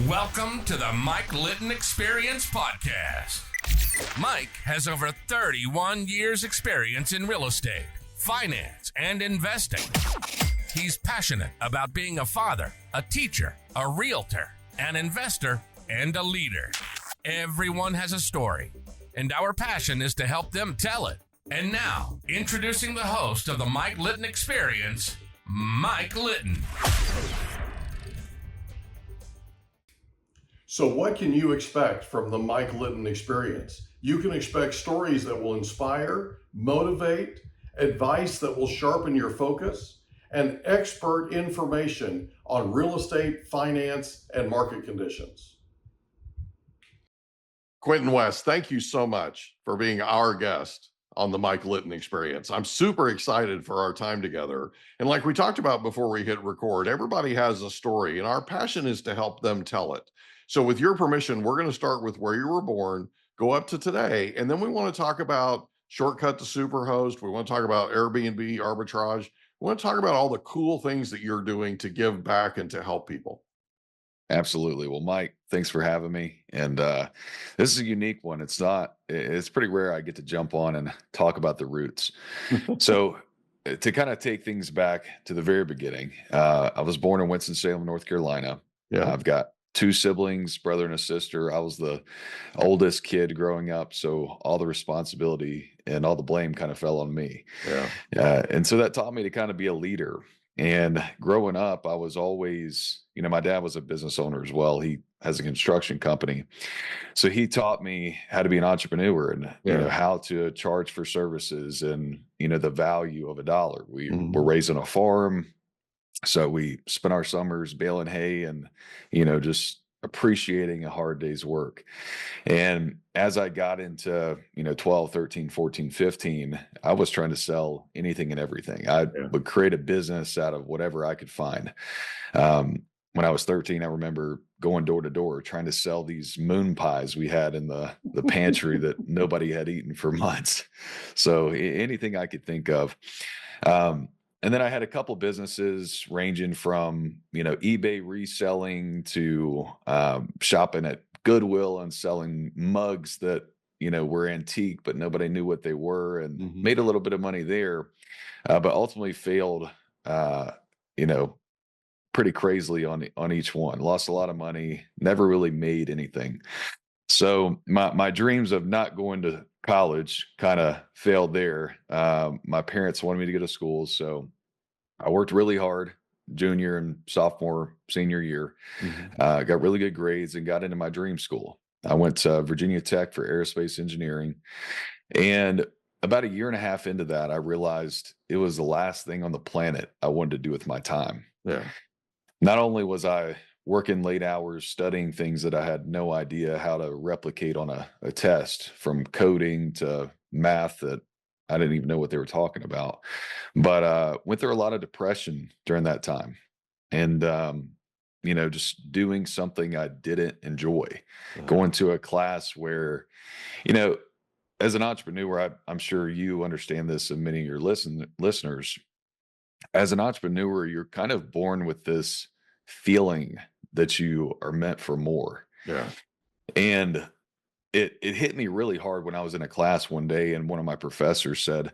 Welcome to the Mike Litton Experience podcast. Mike has over 31 years experience in real estate, finance, and investing. He's passionate about being a father, a teacher, a realtor, an investor, and a leader. Everyone has a story, and our passion is to help them tell it. And now, introducing the host of the Mike Litton Experience, Mike Litton. So what can you expect from the Mike Litton Experience? You can expect stories that will inspire, motivate, advice that will sharpen your focus, and expert information on real estate, finance, and market conditions. Quentin West, thank you so much for being our guest on the Mike Litton Experience. I'm super excited for our time together. And like we talked about before we hit record, everybody has a story, and our passion is to help them tell it. So with your permission, we're going to start with where you were born, go up to today, and then we want to talk about shortcut to Superhost. We want to talk about Airbnb arbitrage. We want to talk about all the cool things that you're doing to give back and to help people. Absolutely. Well, Mike, thanks for having me. And this is a unique one. It's pretty rare I get to jump on and talk about the roots. So to kind of take things back to the very beginning, I was born in Winston-Salem, North Carolina. Yeah. I've got two siblings, brother and a sister. I was the oldest kid growing up, so all the responsibility and all the blame kind of fell on me. Yeah. And so that taught me to kind of be a leader. And growing up, I was always, my dad was a business owner as well. He has a construction company. So he taught me how to be an entrepreneur and, how to charge for services and, the value of a dollar. We were raised on a farm. So we spent our summers baling hay and, just appreciating a hard day's work. And as I got into, 12, 13, 14, 15, I was trying to sell anything and everything. I would create a business out of whatever I could find. When I was 13, I remember going door to door, trying to sell these moon pies we had in the pantry that nobody had eaten for months. So anything I could think of. And then I had a couple businesses ranging from, eBay reselling to shopping at Goodwill and selling mugs that, were antique, but nobody knew what they were, and made a little bit of money there, but ultimately failed, pretty crazily on each one. Lost a lot of money, never really made anything. So my dreams of not going to college kind of failed there. My parents wanted me to go to school, so I worked really hard junior and sophomore, senior year. Got really good grades and got into my dream school. I went to Virginia Tech for aerospace engineering. And about a year and a half into that, I realized it was the last thing on the planet I wanted to do with my time. Yeah. Not only was I working late hours, studying things that I had no idea how to replicate on a test, from coding to math that I didn't even know what they were talking about, but went through a lot of depression during that time. And, just doing something I didn't enjoy, going to a class where, as an entrepreneur, I'm sure you understand this, and many of your listeners, as an entrepreneur, you're kind of born with this feeling that you are meant for more. Yeah. And it hit me really hard when I was in a class one day, and one of my professors said,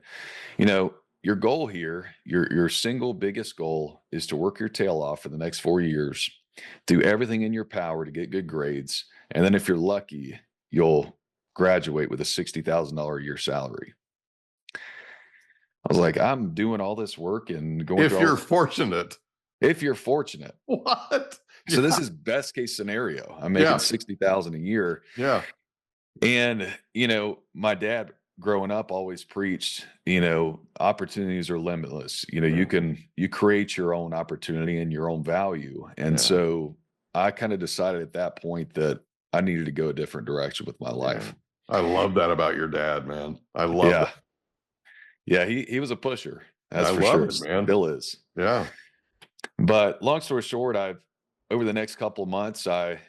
your goal here, your single biggest goal is to work your tail off for the next 4 years, do everything in your power to get good grades. And then if you're lucky, you'll graduate with a $60,000 a year salary. I was like, I'm doing all this work and going. If you're fortunate. If you're fortunate. What? So this is best case scenario. I'm making $60,000 a year. Yeah. And, my dad growing up always preached, opportunities are limitless. You create your own opportunity and your own value. And so I kind of decided at that point that I needed to go a different direction with my life. I love that about your dad, man. I love it. Yeah, he was a pusher. That's for love sure. It, man. Still is. Yeah. But long story short, over the next couple of months, I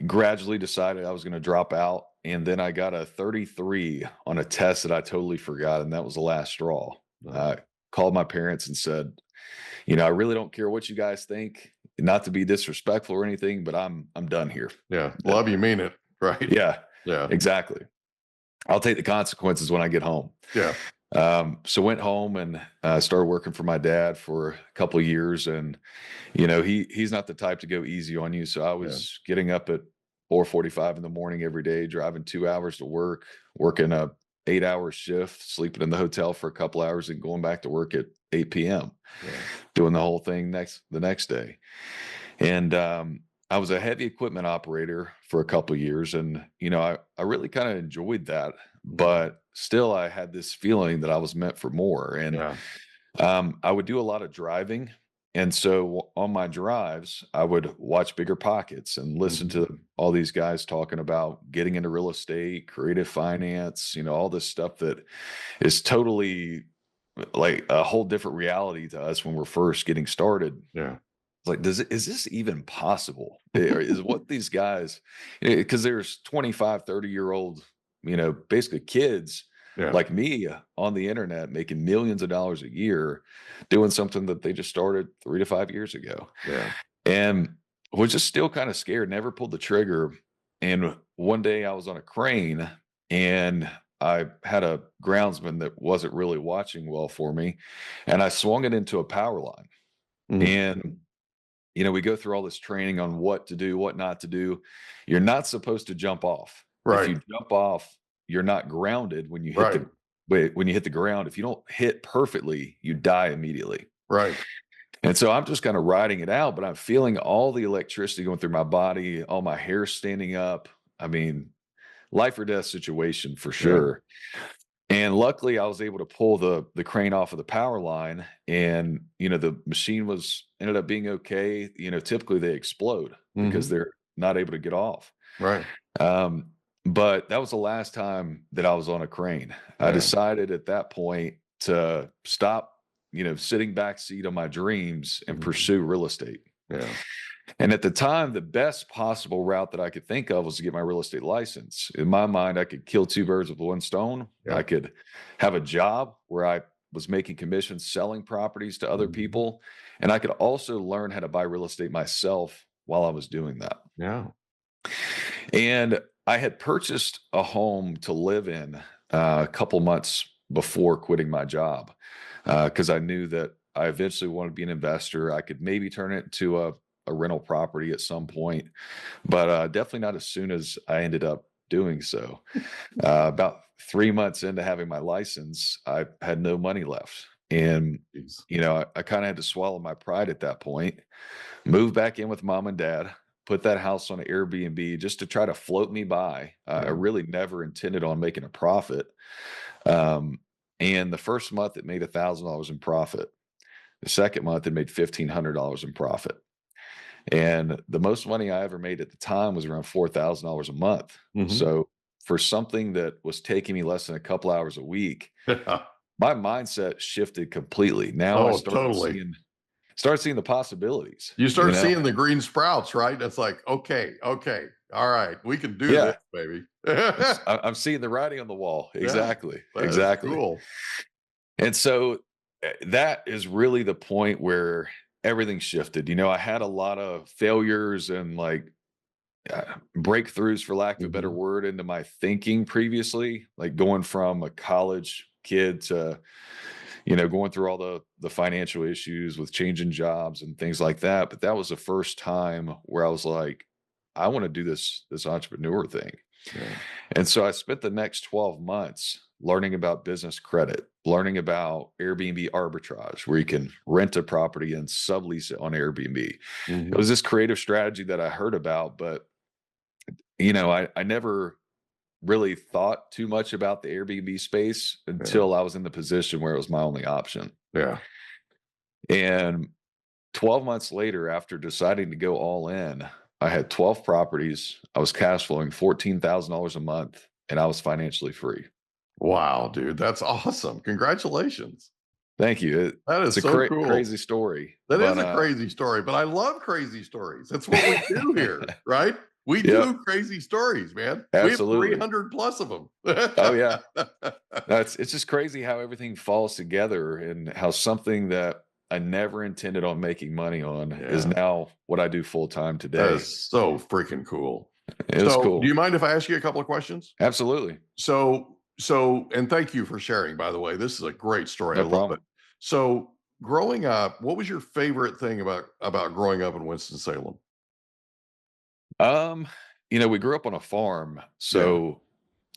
gradually decided I was going to drop out. And then I got a 33 on a test that I totally forgot. And that was the last straw. I called my parents and said, I really don't care what you guys think. not to be disrespectful or anything, but I'm done here. Yeah. Love you, mean it. Right. Yeah, Yeah. exactly. I'll take the consequences when I get home. Yeah. So went home and started working for my dad for a couple of years. And, he's not the type to go easy on you. So I was getting up at 4:45 in the morning every day, driving 2 hours to work, working a 8-hour shift, sleeping in the hotel for a couple hours and going back to work at 8 p.m., doing the whole thing the next day. And I was a heavy equipment operator for a couple of years. And, I really kind of enjoyed that. But still, I had this feeling that I was meant for more. And I would do a lot of driving. And so on my drives, I would watch Bigger Pockets and listen to all these guys talking about getting into real estate, creative finance, all this stuff that is totally like a whole different reality to us when we're first getting started. Yeah. Like, is this even possible? Is what these guys, because there's 25, 30-year-old, basically kids like me on the internet making millions of dollars a year doing something that they just started 3 to 5 years ago. Yeah. And was just still kind of scared, never pulled the trigger. And one day I was on a crane and I had a groundsman that wasn't really watching well for me. And I swung it into a power line. And we go through all this training on what to do, what not to do. You're not supposed to jump off. Right. If you jump off, you're not grounded when you hit when you hit the ground. If you don't hit perfectly, you die immediately. Right. And so I'm just kind of riding it out, but I'm feeling all the electricity going through my body, all my hair standing up. I mean, life or death situation for sure. And luckily I was able to pull the crane off of the power line, and, the machine ended up being okay. Typically they explode because they're not able to get off. Right. But that was the last time that I was on a crane. I decided at that point to stop, sitting backseat on my dreams and pursue real estate. Yeah. And at the time, the best possible route that I could think of was to get my real estate license. In my mind, I could kill 2 birds with one stone. I could have a job where I was making commissions, selling properties to other people. And I could also learn how to buy real estate myself while I was doing that. Yeah. And I had purchased a home to live in a couple months before quitting my job because I knew that I eventually wanted to be an investor. I could maybe turn it into a rental property at some point, but definitely not as soon as I ended up doing so. About 3 months into having my license, I had no money left. And, I kind of had to swallow my pride at that point, move back in with mom and dad, put that house on an Airbnb just to try to float me by. I really never intended on making a profit. And the first month it made $1,000 in profit. The second month it made $1,500 in profit. And the most money I ever made at the time was around $4,000 a month. So for something that was taking me less than a couple hours a week, my mindset shifted completely. Now I start seeing the possibilities. You start seeing the green sprouts, right? It's like, okay, all right, we can do this, baby. I'm seeing the writing on the wall. Exactly. Exactly. Cool. And so that is really the point where everything shifted. I had a lot of failures and breakthroughs, for lack of a better word, into my thinking previously, like going from a college kid to, going through all the financial issues with changing jobs and things like that. But that was the first time where I was like, I want to do this entrepreneur thing. And so I spent the next 12 months learning about business credit, learning about Airbnb arbitrage, where you can rent a property and sublease it on Airbnb. It was this creative strategy that I heard about, but I never really thought too much about the Airbnb space until I was in the position where it was my only option. And 12 months later, after deciding to go all in, I had 12 properties. I was cash flowing $14,000 a month, and I was financially free. Wow, dude, that's awesome. Congratulations. Thank you. That is it's so cool. Crazy story. That is a crazy story, but I love crazy stories. That's what we do here, right? We do crazy stories, man. Absolutely. We have 300 plus of them. Oh yeah. It's just crazy how everything falls together and how something that I never intended on making money on is now what I do full time today. That is so freaking cool. It was cool. Do you mind if I ask you a couple of questions? Absolutely. So, and thank you for sharing, by the way. This is a great story. No I love problem. it. So, growing up, what was your favorite thing about growing up in Winston-Salem? We grew up on a farm, so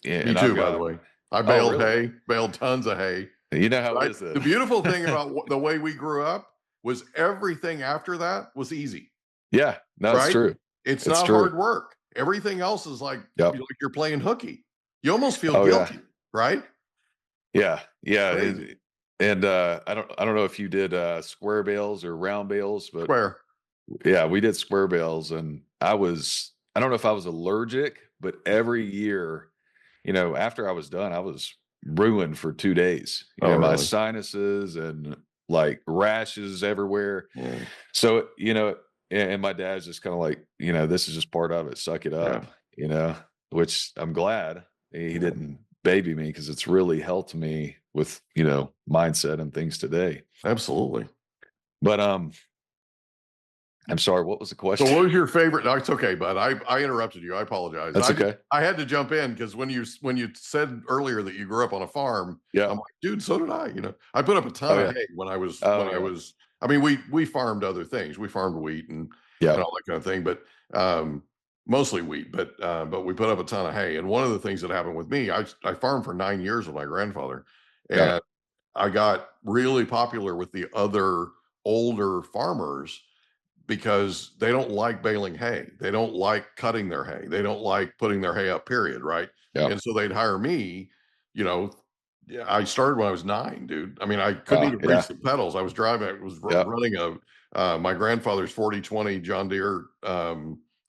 Me too, by the way. I baled hay, baled tons of hay. You know how Right? it is. The beautiful thing about the way we grew up was everything after that was easy. Yeah, no, it's right? true. It's not true. hard work. Everything else is like, Yep. like you're playing hooky. You almost feel guilty, right? Yeah. Crazy. And I don't know if you did square bales or round bales, but Square. Yeah, we did square bales, and I don't know if I was allergic, but every year, after I was done, I was ruined for 2 days. My really? sinuses and like rashes everywhere. Yeah. So, and my dad's just kind of like, this is just part of it. Suck it up, which I'm glad he didn't baby me, because it's really helped me with, mindset and things today. Absolutely. But I'm sorry, what was the question? So what was your favorite? No, it's okay, bud. I interrupted you. I apologize. That's okay. I had to jump in because when you said earlier that you grew up on a farm, I'm like, dude, so did I. I put up a ton of hay when I was I mean, we farmed other things. We farmed wheat and all that kind of thing, but mostly wheat. But we put up a ton of hay. And one of the things that happened with me, I farmed for 9 years with my grandfather, and I got really popular with the other older farmers because they don't like baling hay. They don't like cutting their hay. They don't like putting their hay up, period. Right. Yep. And so they'd hire me, I started when I was 9, dude. I mean, I couldn't even reach the pedals. I was running my grandfather's 4020 John Deere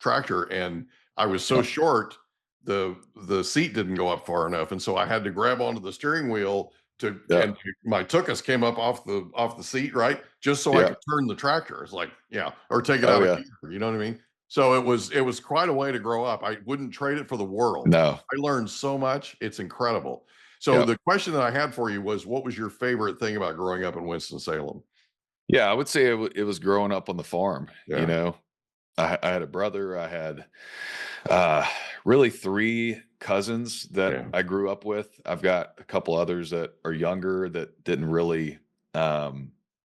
tractor. And I was so short, the seat didn't go up far enough. And so I had to grab onto the steering wheel and my tuchus came up off the seat, right? Just so I could turn the tractor. It's like, or take it out of gear, you know what I mean? So it was quite a way to grow up. I wouldn't trade it for the world. No. I learned so much. It's incredible. So the question that I had for you was, what was your favorite thing about growing up in Winston-Salem? Yeah, I would say it was growing up on the farm. I had a brother. I had really 3 cousins that I grew up with. I've got a couple others that are younger that didn't really, they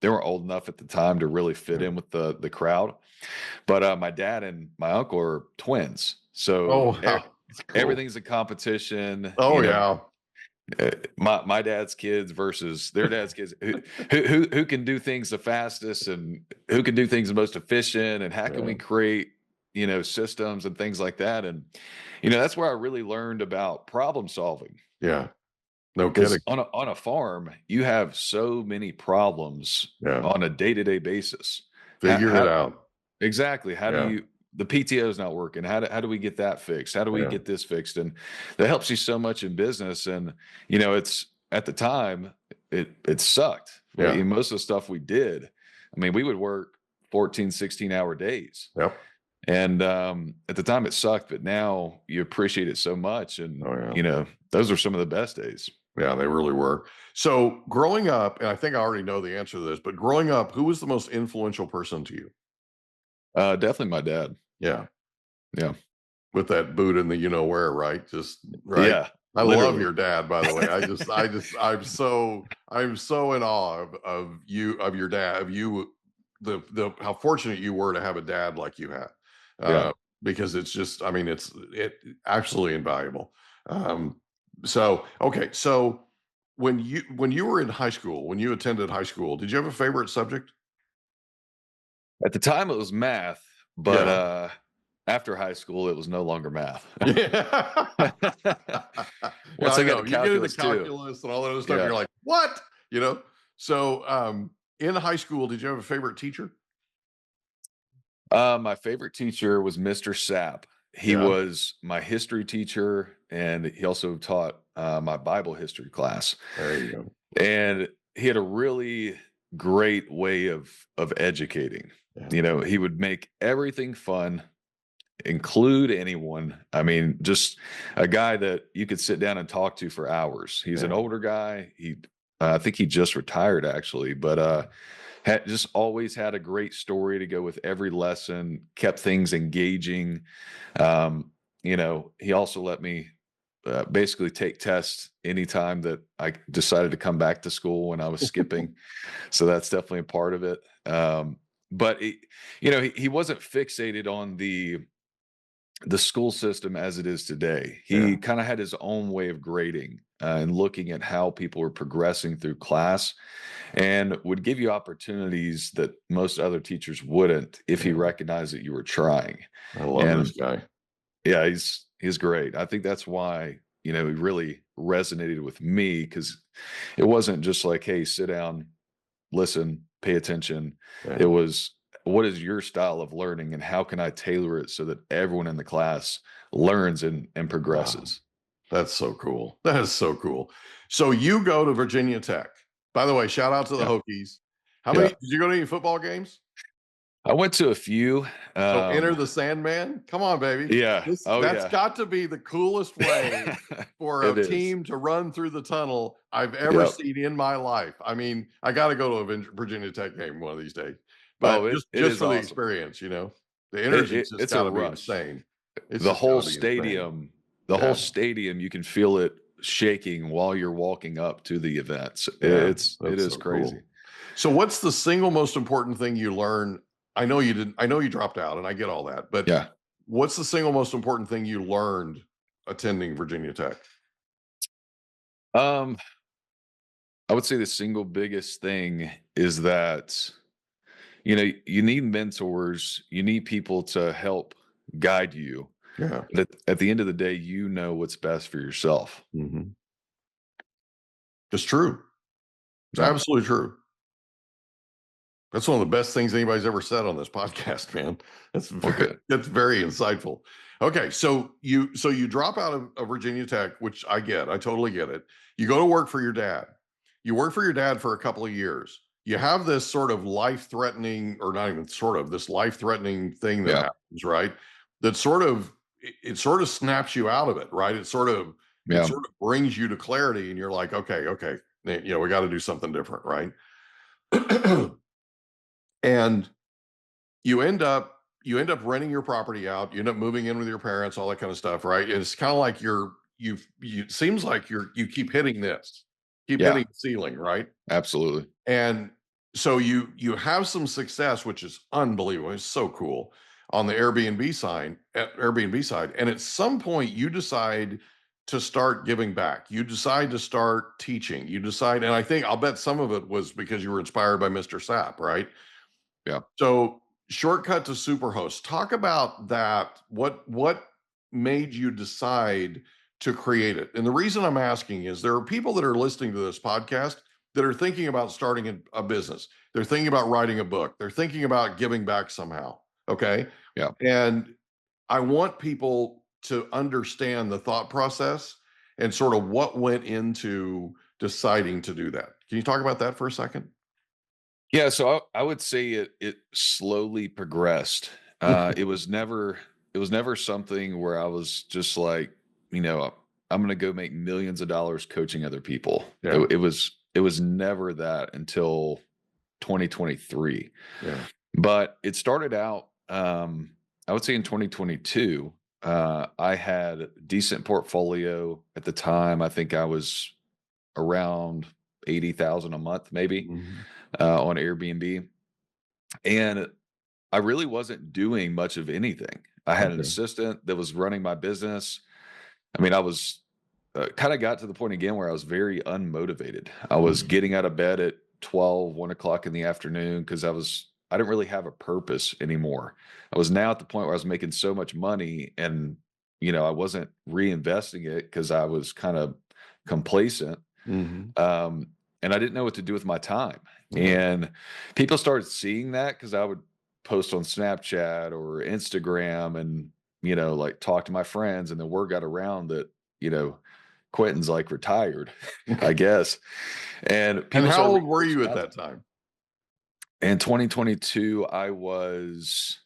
weren't old enough at the time to really fit in with the crowd. But my dad and my uncle are twins. So everything's a competition. My dad's kids versus their dad's kids, who can do things the fastest and who can do things the most efficient, and how can we create systems and things like that. And that's where I really learned about problem solving. No kidding. On a farm, you have so many problems on a day-to-day basis. Figure it out. Exactly. How do you, the PTO is not working. How do we get that fixed? How do we get this fixed? And that helps you so much in business. And, it's at the time it sucked. Most of the stuff we did, I mean, we would work 14, 16-hour days. And at the time it sucked, but now you appreciate it so much. And, those are some of the best days. Yeah, they really were. So growing up, and I think I already know the answer to this, but growing up, who was the most influential person to you? Definitely my dad. Yeah. With that boot in the where, right? Just right. Yeah. I love your dad, by the way. I'm so in awe of your dad, of you, the how fortunate you were to have a dad like you had. Because it's just, I mean, it's absolutely invaluable. So when you were in high school, when you attended high school, did you have a favorite subject? At the time it was math, but after high school it was no longer math. Once I got you get into the calculus and all that other stuff, you're like, what? So in high school, did you have a favorite teacher? My favorite teacher was Mr. Sapp. He was my history teacher, and he also taught my Bible history class. There you go. And he had a really great way of educating. He would make everything fun, include anyone. I mean, just a guy that you could sit down and talk to for hours. He's an older guy. I think he just retired actually, but just always had a great story to go with every lesson, kept things engaging. He also let me basically take tests anytime that I decided to come back to school when I was skipping. So that's definitely a part of it. But he wasn't fixated on the school system as it is today. He kind of had his own way of grading and looking at how people were progressing through class, and would give you opportunities that most other teachers wouldn't if he recognized that you were trying. I love this guy. Yeah, he's great. I think that's why, he really resonated with me, because it wasn't just like, hey, sit down, listen, pay attention. It was, what is your style of learning, and how can I tailor it so that everyone in the class learns and progresses? Wow. That's so cool. That is so cool. So you go to Virginia Tech. By the way, shout out to the Hokies. How many did you go to any football games? I went to a few. So Enter the Sandman? Come on, baby. Yeah. That's got to be the coolest way for a team to run through the tunnel I've ever seen in my life. I mean, I got to go to a Virginia Tech game one of these days. But just for the experience, the energy is just got to be insane. The whole stadium, whole stadium, you can feel it shaking while you're walking up to the events. It is so crazy. Cool. So what's the single most important thing you learn? I know you dropped out, and I get all that, but what's the single most important thing you learned attending Virginia Tech? I would say the single biggest thing is that, you need mentors, you need people to help guide you. Yeah. But at the end of the day, you know what's best for yourself. Mm-hmm. It's true. It's absolutely true. That's one of the best things anybody's ever said on this podcast, man. That's very insightful. Okay, so you drop out of Virginia Tech, which I totally get it. You go to work for your dad. You work for your dad for a couple of years. You have this sort of life-threatening, or not even sort of, this life-threatening thing that happens, right? That sort of snaps you out of it, right? It sort of brings you to clarity, and you're like, okay, we got to do something different, right? And you end up renting your property out. You end up moving in with your parents, all that kind of stuff, right? And it's kind of like it seems like you keep hitting hitting the ceiling, right? Absolutely. And so you have some success, which is unbelievable. It's so cool on the Airbnb side. And at some point you decide to start giving back. You decide to start teaching. And I'll bet some of it was because you were inspired by Mr. Sapp, right? Yeah. So shortcut to Superhost. Talk about that. What made you decide to create it? And the reason I'm asking is there are people that are listening to this podcast that are thinking about starting a business. They're thinking about writing a book. They're thinking about giving back somehow. Okay. Yeah. And I want people to understand the thought process and sort of what went into deciding to do that. Can you talk about that for a second? Yeah, so I would say it slowly progressed. It was never something where I was just like, I'm going to go make millions of dollars coaching other people. Yeah. It was never that until 2023. Yeah. But it started out, I would say in 2022. I had a decent portfolio at the time. I think I was around 80,000 a month, maybe. Mm-hmm. On Airbnb. And I really wasn't doing much of anything. I had an assistant that was running my business. I mean, I was kind of got to the point again where I was very unmotivated. I was getting out of bed at 1 o'clock in the afternoon because I didn't really have a purpose anymore. I was now at the point where I was making so much money, and, I wasn't reinvesting it because I was kind of complacent. Mm-hmm. And I didn't know what to do with my time. And people started seeing that because I would post on Snapchat or Instagram and, like talk to my friends. And the word got around that, Quentin's like retired, I guess. And how old were you at that time? In 2022, I was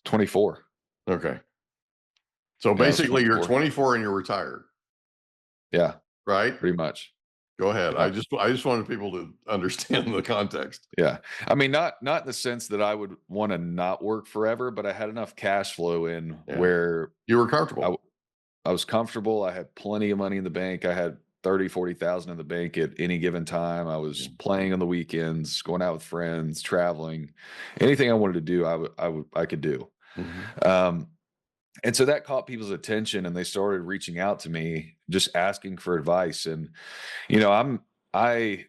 24. Okay. So basically you're 24 and you're retired. Yeah. Right? Pretty much. Go ahead. I just wanted people to understand the context. Yeah. I mean, not in the sense that I would want to not work forever, but I had enough cash flow in Yeah. where You were comfortable. I was comfortable. I had plenty of money in the bank. I had 30, 40,000 in the bank at any given time. I was playing on the weekends, going out with friends, traveling, anything I wanted to do, I could do. Um, and so that caught people's attention, and they started reaching out to me, just asking for advice. And, I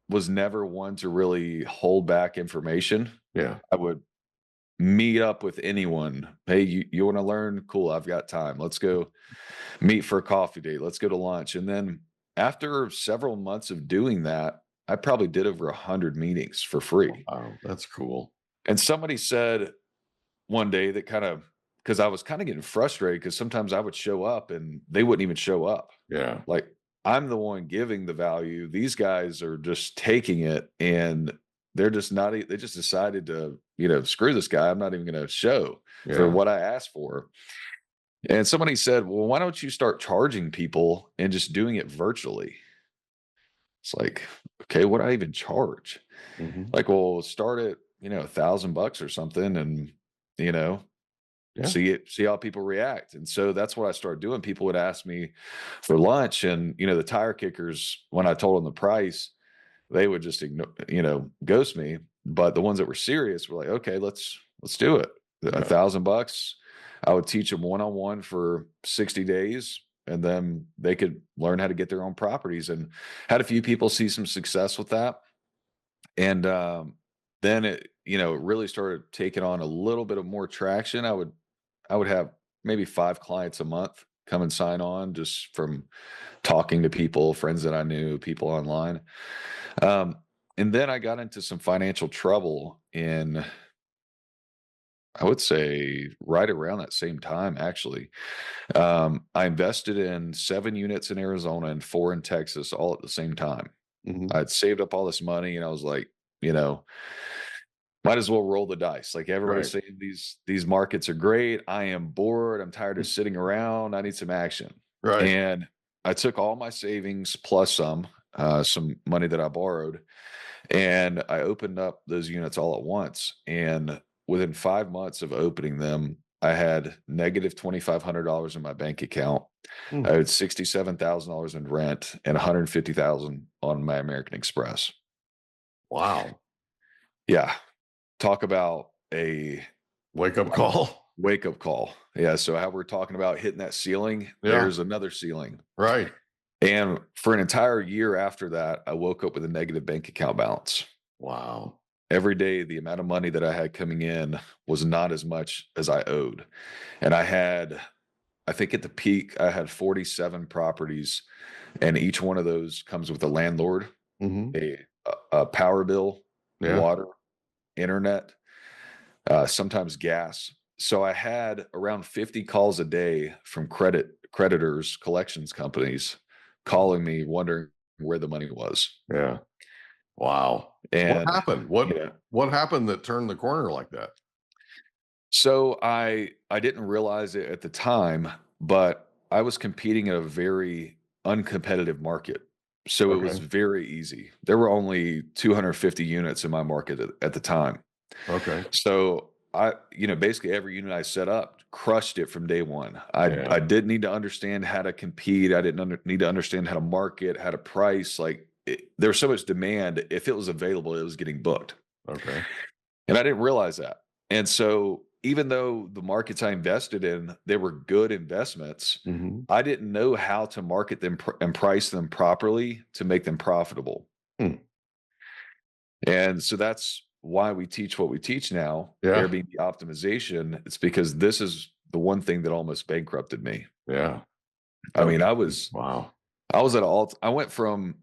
was never one to really hold back information. Yeah. I would meet up with anyone. Hey, you want to learn? Cool. I've got time. Let's go meet for a coffee date. Let's go to lunch. And then after several months of doing that, I probably did over 100 meetings for free. Wow, that's cool. And somebody said one day that because I was kind of getting frustrated because sometimes I would show up and they wouldn't even show up. Yeah. Like, I'm the one giving the value. These guys are just taking it, and they're just not, they just decided to, screw this guy. I'm not even going to show for what I asked for. And somebody said, well, why don't you start charging people and just doing it virtually? It's like, okay, what do I even charge? Like, well, start at, $1,000 or something, and, see how people react. And so that's what I started doing. People would ask me for lunch, and, the tire kickers, when I told them the price, they would just ignore, ghost me. But the ones that were serious were like, okay, let's do it. $1,000. I would teach them one-on-one for 60 days, and then they could learn how to get their own properties, and had a few people see some success with that. And then it really started taking on a little bit of more traction. I would have maybe 5 clients a month come and sign on, just from talking to people, friends that I knew, people online. And then I got into some financial trouble in, I would say, right around that same time, actually. I invested in 7 units in Arizona and 4 in Texas, all at the same time. I'd saved up all this money, and I was like, might as well roll the dice. Like, everybody's saying these markets are great. I am bored. I'm tired of sitting around. I need some action. Right. And I took all my savings plus some money that I borrowed, and I opened up those units all at once. And within 5 months of opening them, I had negative $2,500 in my bank account. I owed $67,000 in rent and $150,000 on my American Express. Wow. Yeah. Talk about a wake-up call. Wake-up call. Yeah. So how we're talking about hitting that ceiling, there's another ceiling. Right. And for an entire year after that, I woke up with a negative bank account balance. Wow. Every day, the amount of money that I had coming in was not as much as I owed. And I think at the peak, I had 47 properties, and each one of those comes with a landlord, a power bill, water, internet, sometimes gas. So I had around 50 calls a day from creditors, collections companies, calling me, wondering where the money was. Yeah. Wow. And what happened? What happened that turned the corner like that? So I didn't realize it at the time, but I was competing in a very uncompetitive market. So it was very easy. There were only 250 units in my market at the time. Okay. So basically every unit I set up crushed it from day one. I didn't need to understand how to compete. I didn't need to understand how to market, how to price. There was so much demand. If it was available, it was getting booked. Okay. And I didn't realize that. And so even though the markets I invested in, they were good investments, I didn't know how to market them and price them properly to make them profitable. And so that's why we teach what we teach now, Airbnb optimization. It's because this is the one thing that almost bankrupted me. Yeah. I mean, I was at I went from,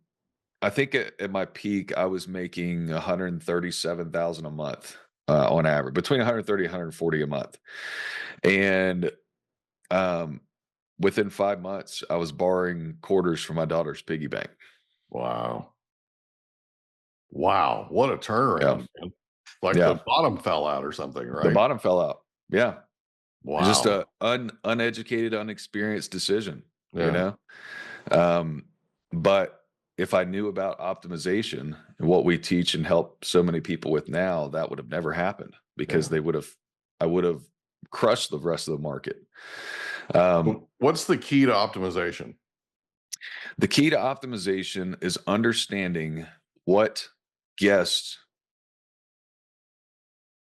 I think at my peak, I was making 137,000 a month. On average, between 130 and 140 a month. And within 5 months, I was borrowing quarters from my daughter's piggy bank. Wow. What a turnaround, man. The bottom fell out or something, right? The bottom fell out. Yeah. Wow. Just a uneducated, unexperienced decision, But if I knew about optimization and what we teach and help so many people with now, that would have never happened because Yeah. I would have crushed the rest of the market. What's the key to optimization? The key to optimization is understanding what guests.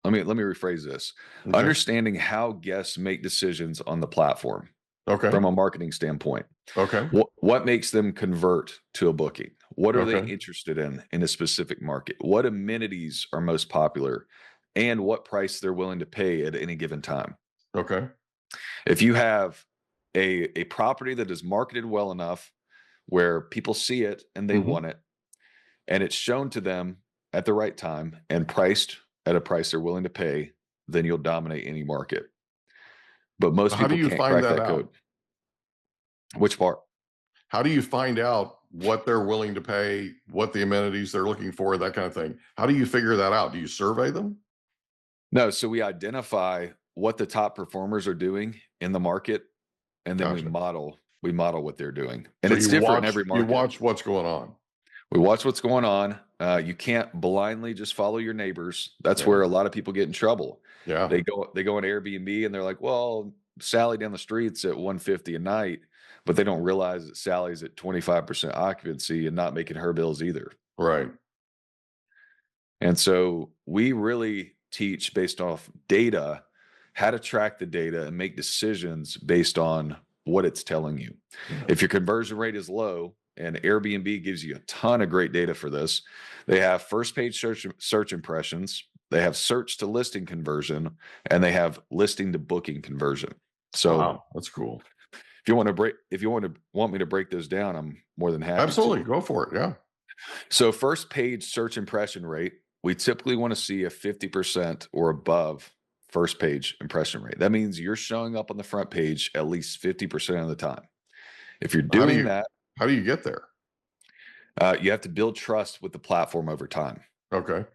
Let me rephrase this. Okay. Understanding how guests make decisions on the platform Okay. from a marketing standpoint. Okay. What makes them convert to a booking? What are they Okay. interested in a specific market? What amenities are most popular? And what price they're willing to pay at any given time. Okay. If you have a property that is marketed well enough where people see it and they Mhm. want it, and it's shown to them at the right time and priced at a price they're willing to pay, then you'll dominate any market. But most How do people you can't find crack that out? code. Which part? How do you find out what they're willing to pay, what the amenities they're looking for, that kind of thing? How do you figure that out? Do you survey them? No, so we identify what the top performers are doing in the market, and then Gotcha. we model what they're doing. And So it's you different in watch, every you market. watch what's going on. We watch what's going on. You can't blindly just follow your neighbors. That's Yeah. where a lot of people get in trouble. Yeah. They go on Airbnb and they're like, well, Sally down the street's at $150 a night, but they don't realize that Sally's at 25% occupancy and not making her bills either. Right. And so we really teach based off data, how to track the data and make decisions based on what it's telling you. Yeah. If your conversion rate is low, and Airbnb gives you a ton of great data for this, they have first page search impressions, they have search to listing conversion, and they have listing to booking conversion. So wow, that's cool. if you want me to break those down, I'm more than happy Absolutely. to. Go for it. Yeah. So first page search impression rate, we typically want to see a 50% or above first page impression rate. That means you're showing up on the front page at least 50% of the time. If you're doing that, how do you get there? You have to build trust with the platform over time. Okay.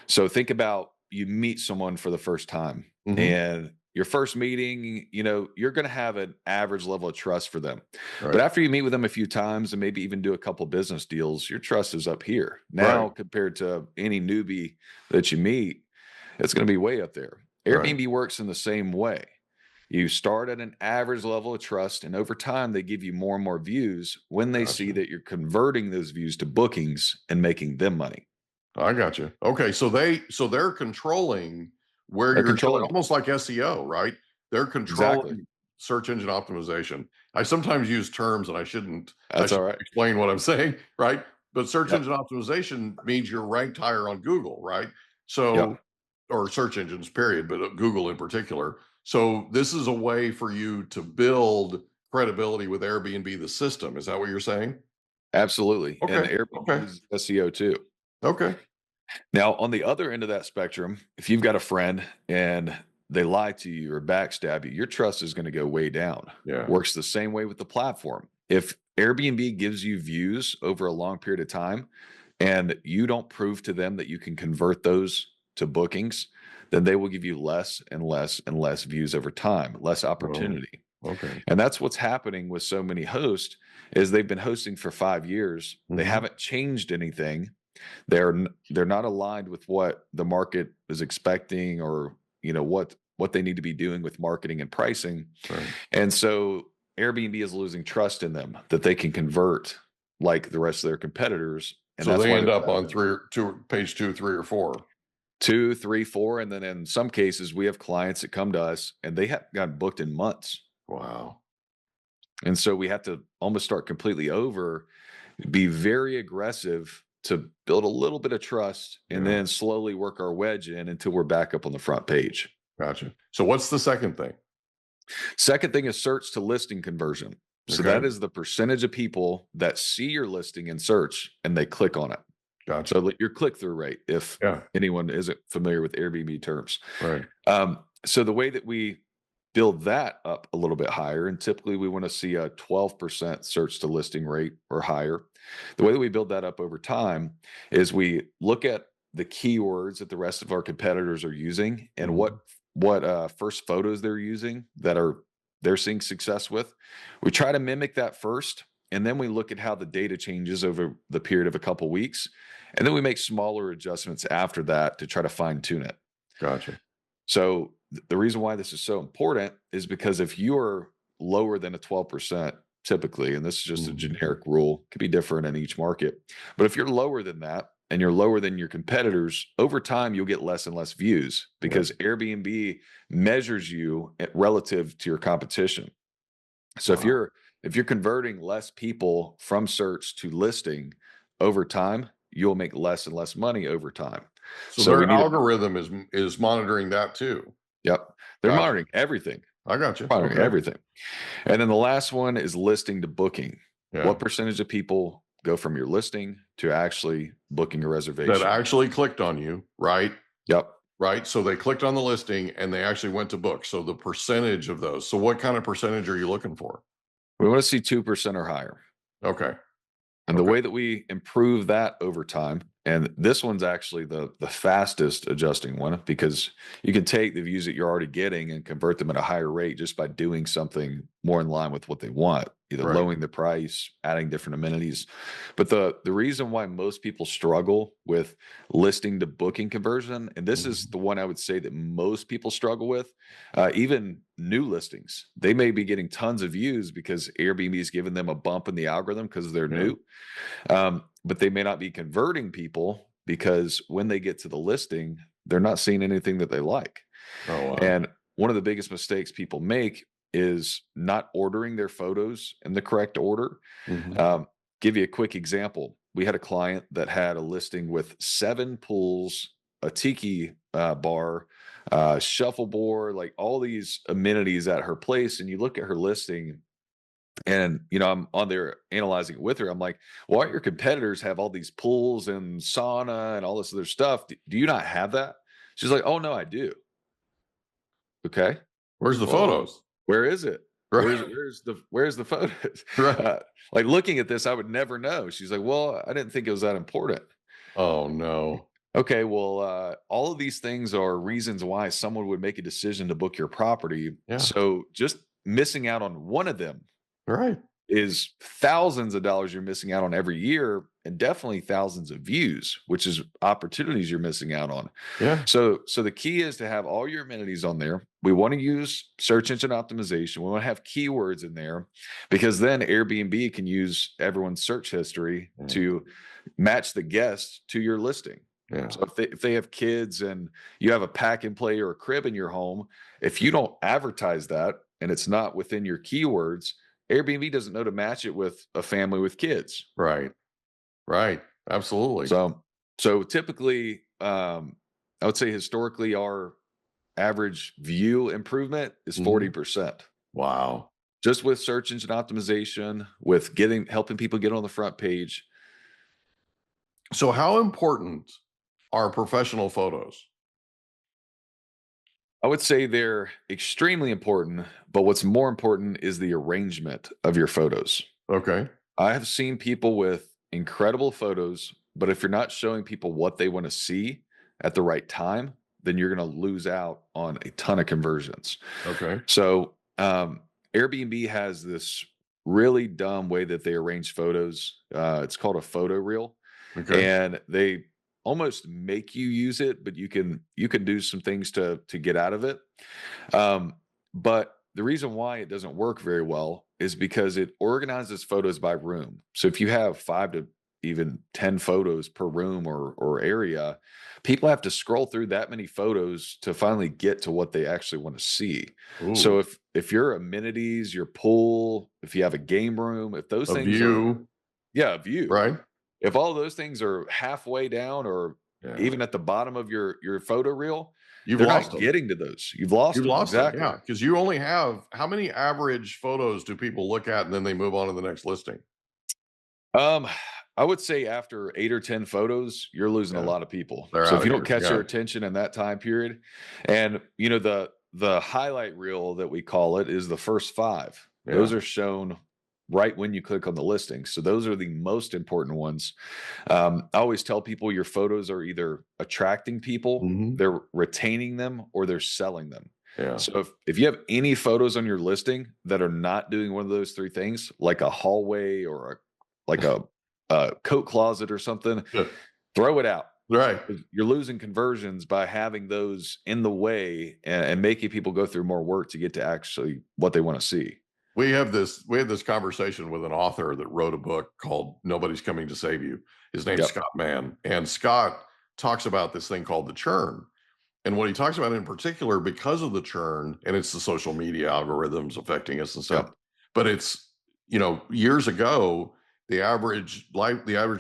So think about you meet someone for the first time, Mhm. and your first meeting, you're going to have an average level of trust for them. Right. But after you meet with them a few times and maybe even do a couple business deals, your trust is up here. Now, Right. compared to any newbie that you meet, it's going to be way up there. Airbnb works in the same way. You start at an average level of trust, and over time, they give you more and more views when they see that you're converting those views to bookings and making them money. I got you. Okay, so they're controlling where They're you're controlling, almost like SEO, right? They're controlling search engine optimization. I sometimes use terms and I shouldn't. That's I should all right. explain what I'm saying, right? But search Yep. engine optimization means you're ranked higher on Google, right? So, Yep. or search engines, period, but Google in particular. So this is a way for you to build credibility with Airbnb, the system. Is that what you're saying? Absolutely. Okay. And Airbnb is SEO too. Okay. Now, on the other end of that spectrum, if you've got a friend and they lie to you or backstab you, your trust is going to go way down. Yeah. Works the same way with the platform. If Airbnb gives you views over a long period of time and you don't prove to them that you can convert those to bookings, then they will give you less and less and less views over time, less opportunity. Oh, okay. And that's what's happening with so many hosts is they've been hosting for 5 years. They Mhm. haven't changed anything. They're not aligned with what the market is expecting or what they need to be doing with marketing and pricing. Right. And so Airbnb is losing trust in them that they can convert like the rest of their competitors. And So that's they why end they're up on page 2, 3, or 4. 2, 3, 4. And then in some cases, we have clients that come to us and they have gotten booked in months. Wow. And so we have to almost start completely over, be very aggressive to build a little bit of trust and then slowly work our wedge in until we're back up on the front page. Gotcha. So what's the second thing? Second thing is search to listing conversion. So that is the percentage of people that see your listing in search and they click on it. Gotcha. So your click-through rate, if anyone isn't familiar with Airbnb terms. Right. So the way that we build that up a little bit higher, and typically we want to see a 12% search to listing rate or higher. The way that we build that up over time is we look at the keywords that the rest of our competitors are using and what first photos they're using that they're seeing success with. We try to mimic that first, and then we look at how the data changes over the period of a couple weeks, and then we make smaller adjustments after that to try to fine tune it. Gotcha. So the reason why this is so important is because if you're lower than a 12%, typically, and this is just a generic rule, could be different in each market, but if you're lower than that and you're lower than your competitors, over time you'll get less and less views because Airbnb measures you relative to your competition. So if you're converting less people from search to listing over time, you'll make less and less money over time. So their algorithm is monitoring that too. Yep. They're monitoring everything. I got you. Monitoring everything. And then the last one is listing to booking. Yeah. What percentage of people go from your listing to actually booking a reservation? That actually clicked on you, right? Yep. Right. So they clicked on the listing and they actually went to book. So the percentage of those. So what kind of percentage are you looking for? We want to see 2% or higher. Okay. And the way that we improve that over time, and this one's actually the fastest adjusting one, because you can take the views that you're already getting and convert them at a higher rate just by doing something more in line with what they want, either lowering the price, adding different amenities. But the reason why most people struggle with listing to booking conversion, and this is the one I would say that most people struggle with, even new listings, they may be getting tons of views because Airbnb is giving them a bump in the algorithm because they're new. But they may not be converting people because when they get to the listing, they're not seeing anything that they like. Oh, wow. And one of the biggest mistakes people make is not ordering their photos in the correct order. Give you a quick example. We had a client that had a listing with 7 pools, a tiki bar, shuffleboard, like all these amenities at her place. And you look at her listing, and, I'm on there analyzing it with her. I'm like, well, aren't your competitors have all these pools and sauna and all this other stuff? Do you not have that? She's like, oh, no, I do. Okay. Where's the photos? Where is it? Right. Where's the photos? Right. Like looking at this, I would never know. She's like, well, I didn't think it was that important. Oh, no. Okay, well, all of these things are reasons why someone would make a decision to book your property. Yeah. So just missing out on one of them Right. is thousands of dollars you're missing out on every year, and definitely thousands of views, which is opportunities you're missing out on. Yeah. So the key is to have all your amenities on there. We want to use search engine optimization. We want to have keywords in there, because then Airbnb can use everyone's search history to match the guests to your listing. Yeah. So if they have kids and you have a pack and play or a crib in your home, if you don't advertise that and it's not within your keywords, Airbnb doesn't know to match it with a family with kids. Right. Right. Absolutely. So typically, I would say historically, our average view improvement is 40%. Wow. Just with search engine optimization, with helping people get on the front page. So how important are professional photos? I would say they're extremely important, but what's more important is the arrangement of your photos. Okay. I have seen people with incredible photos, but if you're not showing people what they want to see at the right time, then you're going to lose out on a ton of conversions. Okay. So Airbnb has this really dumb way that they arrange photos. It's called a photo reel. Okay. And they almost make you use it, but you can do some things to get out of it. But the reason why it doesn't work very well is because it organizes photos by room. So if you have 5 to even 10 photos per room or area, people have to scroll through that many photos to finally get to what they actually want to see. Ooh. So if your amenities, your pool, if you have a game room, if those things view. A view. Right. If all those things are halfway down or even at the bottom of your photo reel, You've they're lost not them. getting to those. You've lost them. Exactly. Yeah, because you only have, how many average photos do people look at and then they move on to the next listing? I would say after 8 or 10 photos, you're losing a lot of people. They're So out if you of don't here. catch their attention in that time period, and the highlight reel that we call it is the first 5. Yeah. Those are shown right when you click on the listing. So those are the most important ones. I always tell people your photos are either attracting people, they're retaining them, or they're selling them. Yeah. So if you have any photos on your listing that are not doing one of those three things, like a hallway or a coat closet or something, Yeah. throw it out. Right. You're losing conversions by having those in the way and making people go through more work to get to actually what they want to see. We had this conversation with an author that wrote a book called Nobody's Coming to Save You. His name's Yep. Scott Mann. And Scott talks about this thing called the churn. And what he talks about in particular, because of the churn, and it's the social media algorithms affecting us and stuff, Yep. but it's, years ago, the average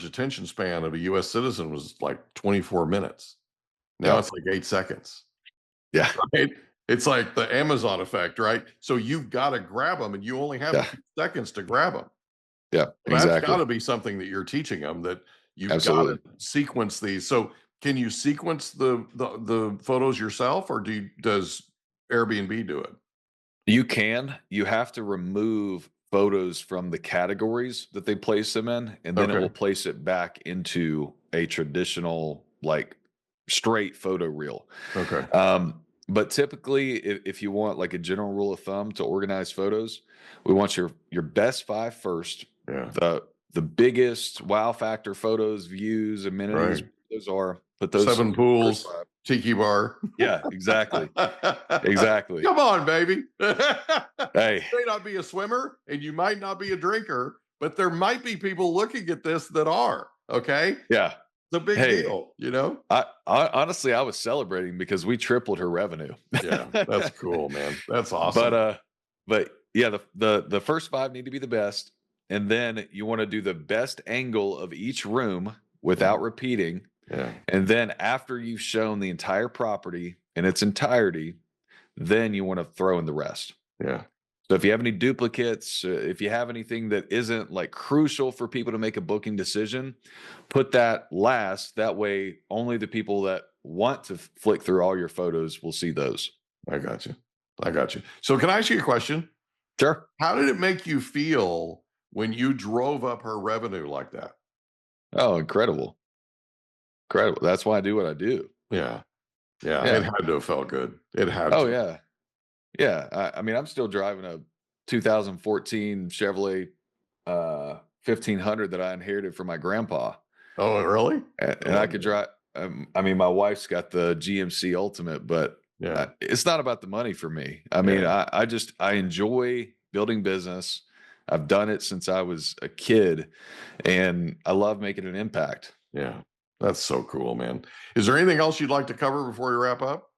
attention span of a US citizen was like 24 minutes. Now Yep. it's like 8 seconds. Yeah. Right? It's like the Amazon effect, right? So you've got to grab them, and you only have a few seconds to grab them. Yeah, That's exactly. got to be something that you're teaching them, that you've Absolutely. got to sequence these. So can you sequence the photos yourself, or does Airbnb do it? You can. You have to remove photos from the categories that they place them in, and then it will place it back into a traditional, like, straight photo reel. Okay. But typically, if you want like a general rule of thumb to organize photos, we want your best 5 first. Yeah. The biggest wow factor photos, views, amenities, Right. those are. Put those 7 pools, tiki bar. Yeah, exactly. Exactly. Come on, baby. Hey. You may not be a swimmer and you might not be a drinker, but there might be people looking at this that are. Okay. Yeah. It's a big deal, I honestly, I was celebrating because we tripled her revenue. Yeah, that's cool, man. That's awesome. But yeah, the first 5 need to be the best, and then you want to do the best angle of each room without repeating. Yeah. And then after you've shown the entire property in its entirety, then you want to throw in the rest. Yeah. So if you have any duplicates, if you have anything that isn't like crucial for people to make a booking decision, put that last. That way, only the people that want to flick through all your photos will see those. I got you. So can I ask you a question? Sure. How did it make you feel when you drove up her revenue like that? Oh, incredible. Incredible. That's why I do what I do. Yeah. It had to have felt good. It had to. Oh, yeah. Yeah. I mean, I'm still driving a 2014 Chevrolet 1500 that I inherited from my grandpa. Oh, really? And I could drive. I mean, my wife's got the GMC Ultimate, but it's not about the money for me. I mean, I enjoy building business. I've done it since I was a kid, and I love making an impact. Yeah. That's so cool, man. Is there anything else you'd like to cover before we wrap up?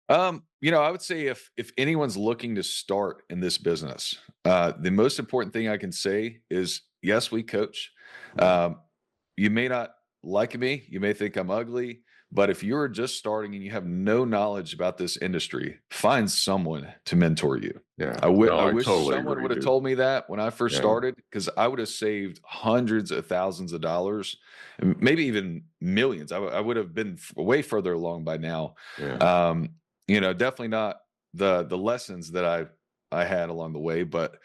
I would say if anyone's looking to start in this business, the most important thing I can say is, yes, we coach. You may not like me, you may think I'm ugly, but if you're just starting and you have no knowledge about this industry, find someone to mentor you. Yeah. I wish totally someone would have told me that when I first started, because I would have saved hundreds of thousands of dollars, and maybe even millions. I would have been way further along by now. Yeah. Definitely not the lessons that I had along the way, but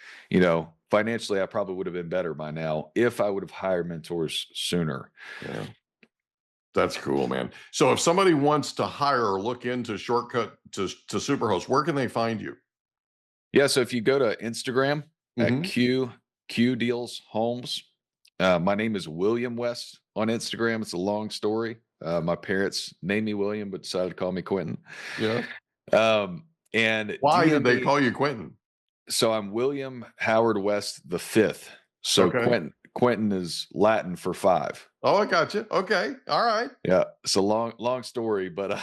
financially, I probably would have been better by now if I would have hired mentors sooner. Yeah. That's cool, man. So if somebody wants to hire or look into Shortcut to Superhost, where can they find you? Yeah. So if you go to Instagram at Q Deals Homes, my name is William West on Instagram. It's a long story. My parents named me William, but decided to call me Quentin. Yeah. And why did they call you Quentin? So I'm William Howard West the Fifth. So Quentin is Latin for 5. Oh, I got you. Okay. All right. Yeah. It's a long story, but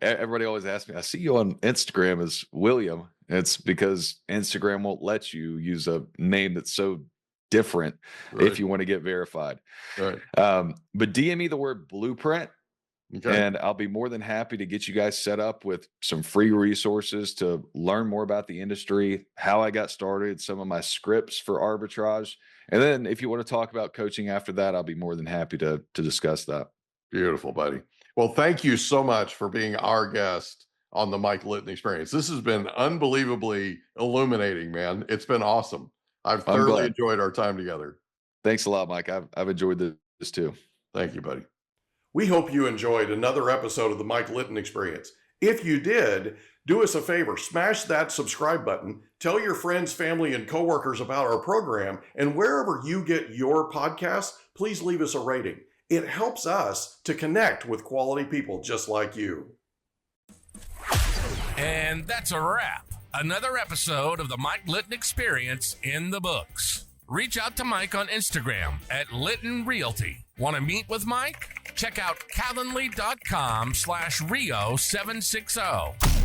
everybody always asks me, I see you on Instagram as William. It's because Instagram won't let you use a name that's so different if you want to get verified. Right. But DM me the word blueprint. Okay. And I'll be more than happy to get you guys set up with some free resources to learn more about the industry, how I got started, some of my scripts for arbitrage. And then if you want to talk about coaching after that, I'll be more than happy to discuss that. Beautiful, buddy. Well, thank you so much for being our guest on the Mike Litton Experience. This has been unbelievably illuminating, man. It's been awesome. I've thoroughly enjoyed our time together. Thanks a lot, Mike. I've enjoyed this too. Thank you, buddy. We hope you enjoyed another episode of the Mike Litton Experience. If you did, do us a favor, smash that subscribe button, tell your friends, family, and coworkers about our program, and wherever you get your podcasts, please leave us a rating. It helps us to connect with quality people just like you. And that's a wrap. Another episode of the Mike Litton Experience in the books. Reach out to Mike on Instagram at Litton Realty. Want to meet with Mike? Check out calendly.com/Rio760.